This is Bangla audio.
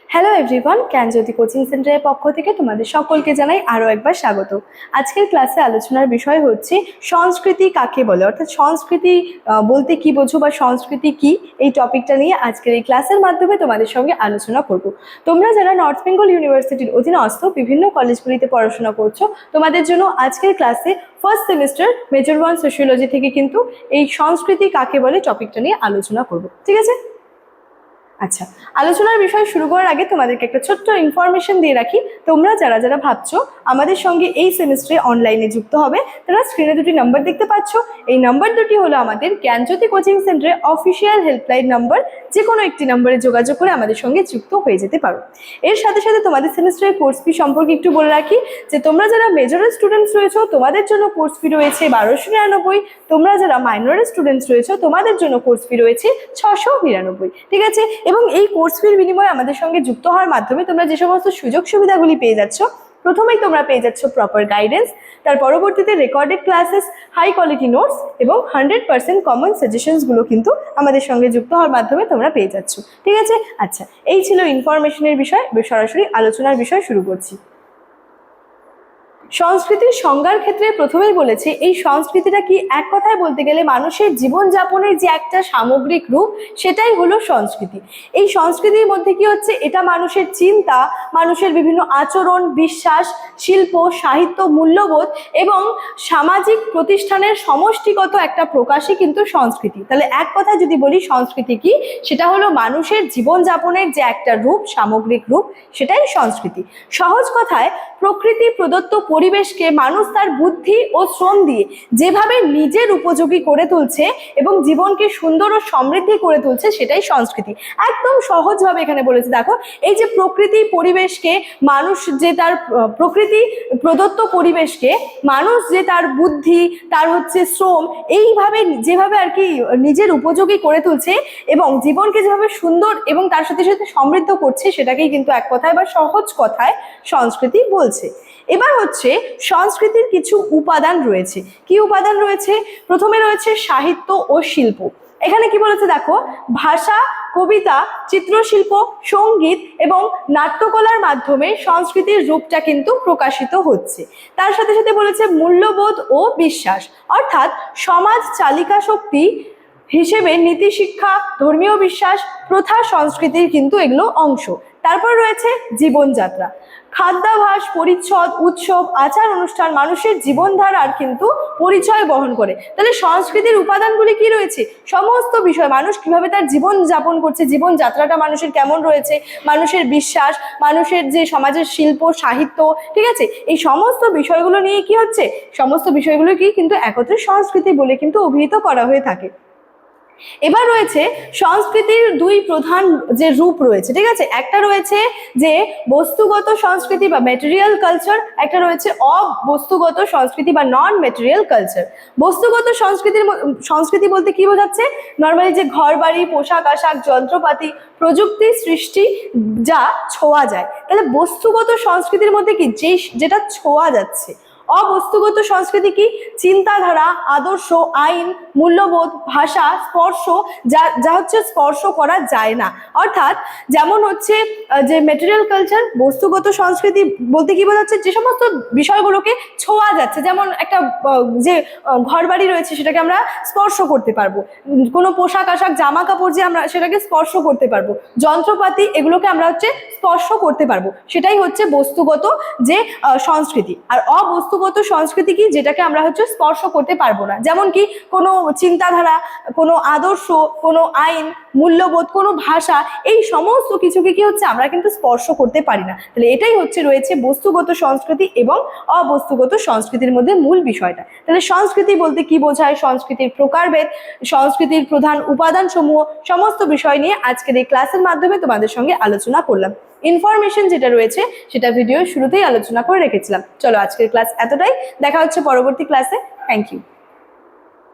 হ্যালো এভরিওয়ান, জ্ঞানজ্যোতি কোচিং সেন্টারের পক্ষ থেকে তোমাদের সকলকে জানাই আরও একবার স্বাগত। আজকের ক্লাসে আলোচনার বিষয় হচ্ছে সংস্কৃতি কাকে বলে, অর্থাৎ সংস্কৃতি বলতে কি বোঝো বা সংস্কৃতি কি, এই টপিকটা নিয়ে আজকের এই ক্লাসের মাধ্যমে তোমাদের সঙ্গে আলোচনা করব। তোমরা যারা নর্থ বেঙ্গল ইউনিভার্সিটির অধীনস্থ বিভিন্ন কলেজগুলিতে পড়াশোনা করছো, তোমাদের জন্য আজকের ক্লাসে ফার্স্ট সেমিস্টার মেজর 1 সোশিওলজি থেকে কিন্তু এই সংস্কৃতি কাকে বলে টপিকটা নিয়ে আলোচনা করব। ঠিক আছে? আচ্ছা, আলোচনার বিষয় শুরু করার আগে তোমাদেরকে একটা ছোট্ট ইনফরমেশন দিয়ে রাখি। তোমরা যারা যারা ভাবছো আমাদের সঙ্গে এই সেমিস্টারে অনলাইনে যুক্ত হবে, তারা স্ক্রিনে দুটি নাম্বার দেখতে পাচ্ছ। এই নাম্বার দুটি হলো আমাদের জ্ঞানজ্যোতি কোচিং সেন্টারের অফিসিয়াল হেল্পলাইন নাম্বার। যে কোনো একটি নাম্বারে যোগাযোগ করে আমাদের সঙ্গে যুক্ত হয়ে যেতে পারো। এর সাথে সাথে তোমাদের সেমিস্টারের কোর্স ফি সম্পর্কে একটু বলে রাখি যে তোমরা যারা মেজরের স্টুডেন্টস রয়েছো তোমাদের জন্য কোর্স ফি রয়েছে 1299। তোমরা যারা মাইনরের স্টুডেন্টস রয়েছো তোমাদের জন্য কোর্স ফি রয়েছে 699। ঠিক আছে? এবং এই কোর্স ফির বিনিময়ে আমাদের সঙ্গে যুক্ত হওয়ার মাধ্যমে তোমরা যে সমস্ত সুযোগ সুবিধাগুলি পেয়ে যাচ্ছ, প্রথমেই তোমরা পেয়ে যাচ্ছ প্রপার গাইডেন্স, তার পরবর্তীতে recorded classes, high quality notes এবং 100% কমন সাজেশনসগুলো কিন্তু আমাদের সঙ্গে যুক্ত হওয়ার মাধ্যমে তোমরা পেয়ে যাচ্ছ। ঠিক আছে? আচ্ছা, এই ছিল ইনফরমেশনের বিষয়। সরাসরি আলোচনার বিষয় শুরু করছি। সংস্কৃতির সংজ্ঞার ক্ষেত্রে প্রথমেই বলেছি, এই সংস্কৃতিটা কি, এক কথায় বলতে গেলে মানুষের জীবনযাপনের যে একটা সামগ্রিক রূপ, সেটাই হলো সংস্কৃতি। এই সংস্কৃতির মধ্যে কি হচ্ছে, এটা মানুষের চিন্তা, মানুষের বিভিন্ন আচরণ, বিশ্বাস, শিল্প, সাহিত্য, মূল্যবোধ এবং সামাজিক প্রতিষ্ঠানের সমষ্টিগত একটা প্রকাশই কিন্তু সংস্কৃতি। তাহলে এক কথায় যদি বলি সংস্কৃতি কি, সেটা হলো মানুষের জীবনযাপনের যে একটা রূপ, সামগ্রিক রূপ, সেটাই সংস্কৃতি। সহজ কথায় প্রকৃতি প্রদত্ত পরিবেশকে মানুষ তার বুদ্ধি ও শ্রম দিয়ে যেভাবে নিজের উপযোগী করে তুলছে এবং জীবনকে সুন্দর ও সমৃদ্ধি করে তুলছে, সেটাই সংস্কৃতি। একদম সহজভাবে এখানে বলেছে, দেখো এই যে প্রকৃতি পরিবেশকে মানুষ যে তার প্রকৃতি প্রদত্ত পরিবেশকে মানুষ যে তার বুদ্ধি, তার হচ্ছে শ্রম, এইভাবে যেভাবে আর কি নিজের উপযোগী করে তুলছে এবং জীবনকে যেভাবে সুন্দর এবং তার সাথে সাথে সমৃদ্ধ করছে, সেটাকেই কিন্তু এক কথায় বা সহজ কথায় সংস্কৃতি বলছে। এবার হচ্ছে সংস্কৃতির কিছু উপাদান রয়েছে। কি উপাদান রয়েছে? প্রথমে রয়েছে সাহিত্য ও শিল্প। এখানে কি বলেছে দেখো, ভাষা, কবিতা, চিত্রশিল্প, সঙ্গীত এবং নাট্যকলার মাধ্যমে সংস্কৃতির রূপটা কিন্তু প্রকাশিত হচ্ছে। তার সাথে সাথে বলেছে মূল্যবোধ ও বিশ্বাস, অর্থাৎ সমাজ চালিকা শক্তি হিসেবে নীতিশিক্ষা, ধর্মীয় বিশ্বাস, প্রথা সংস্কৃতির কিন্তু এগুলো অংশ। তারপর রয়েছে জীবনযাত্রা, খাদ্যাভাস, পরিচ্ছদ, উৎসব, আচার অনুষ্ঠান মানুষের জীবনধারার কিন্তু পরিচয় বহন করে। তাহলে সংস্কৃতির উপাদানগুলি কি রয়েছে? সমস্ত বিষয়, মানুষ কিভাবে তার জীবন যাপন করছে, জীবনযাত্রাটা মানুষের কেমন রয়েছে, মানুষের বিশ্বাস, মানুষের যে সমাজের শিল্প, সাহিত্য, ঠিক আছে, এই সমস্ত বিষয়গুলো নিয়ে কি হচ্ছে, সমস্ত বিষয়গুলো কি কিন্তু একত্রে সংস্কৃতি বলে কিন্তু অভিহিত করা হয়ে থাকে। এবার রয়েছে সংস্কৃতির দুই প্রধান যে রূপ রয়েছে। ঠিক আছে? একটা রয়েছে যে বস্তুগত সংস্কৃতি বা ম্যাটেরিয়াল কালচার, একটা রয়েছে অবস্তুগত সংস্কৃতি বা নন ম্যাটেরিয়াল কালচার। বস্তুগত সংস্কৃতি বলতে কি বোঝাচ্ছে? নর্মালি যে ঘর বাড়ি, পোশাক আশাক, যন্ত্রপাতি, প্রযুক্তি সৃষ্টি যা ছোঁয়া যায়। তাহলে বস্তুগত সংস্কৃতির মধ্যে কি, যেটা ছোঁয়া যাচ্ছে। অবস্তুগত সংস্কৃতি কি? চিন্তাধারা, আদর্শ, আইন, মূল্যবোধ, ভাষা, স্পর্শ, যা হচ্ছে স্পর্শ করা যায় না। অর্থাৎ যেমন হচ্ছে যে ম্যাটেরিয়াল কালচার, বস্তুগত সংস্কৃতি বলতে কি বোঝাচ্ছে, যে সমস্ত বিষয়গুলোকে ছোঁয়া যাচ্ছে, যেমন একটা যে ঘর বাড়ি রয়েছে সেটাকে আমরা স্পর্শ করতে পারবো, কোনো পোশাক আশাক, জামা কাপড় যে আমরা সেটাকে স্পর্শ করতে পারবো, যন্ত্রপাতি, এগুলোকে আমরা হচ্ছে স্পর্শ করতে পারবো, সেটাই হচ্ছে বস্তুগত যে সংস্কৃতি। আর অবস্তুগত সংস্কৃতি কি? যেটাকে আমরা হচ্ছে স্পর্শ করতে পারবো না, যেমন কি কোনো চিন্তাধারা, কোনো আদর্শ, কোনো আইন, মূল্যবোধ, কোনো ভাষা, এই সমস্ত কিছুকে কি হচ্ছে আমরা কিন্তু স্পর্শ করতে পারি না। তাহলে এটাই হচ্ছে রয়েছে বস্তুগত সংস্কৃতি এবং অবস্তুগত সংস্কৃতির মধ্যে মূল বিষয়টা। তাহলে সংস্কৃতি বলতে কি বোঝায়, সংস্কৃতির প্রকারভেদ, সংস্কৃতির প্রধান উপাদান সমূহ, সমস্ত বিষয় নিয়ে আজকের এই ক্লাসের মাধ্যমে তোমাদের সঙ্গে আলোচনা করলাম। ইনফরমেশন যেটা রয়েছে সেটা ভিডিওর শুরুতেই আলোচনা করে রেখেছিলাম। চলো আজকের ক্লাস এতটাই, দেখা হচ্ছে পরবর্তী ক্লাসে। Thank you.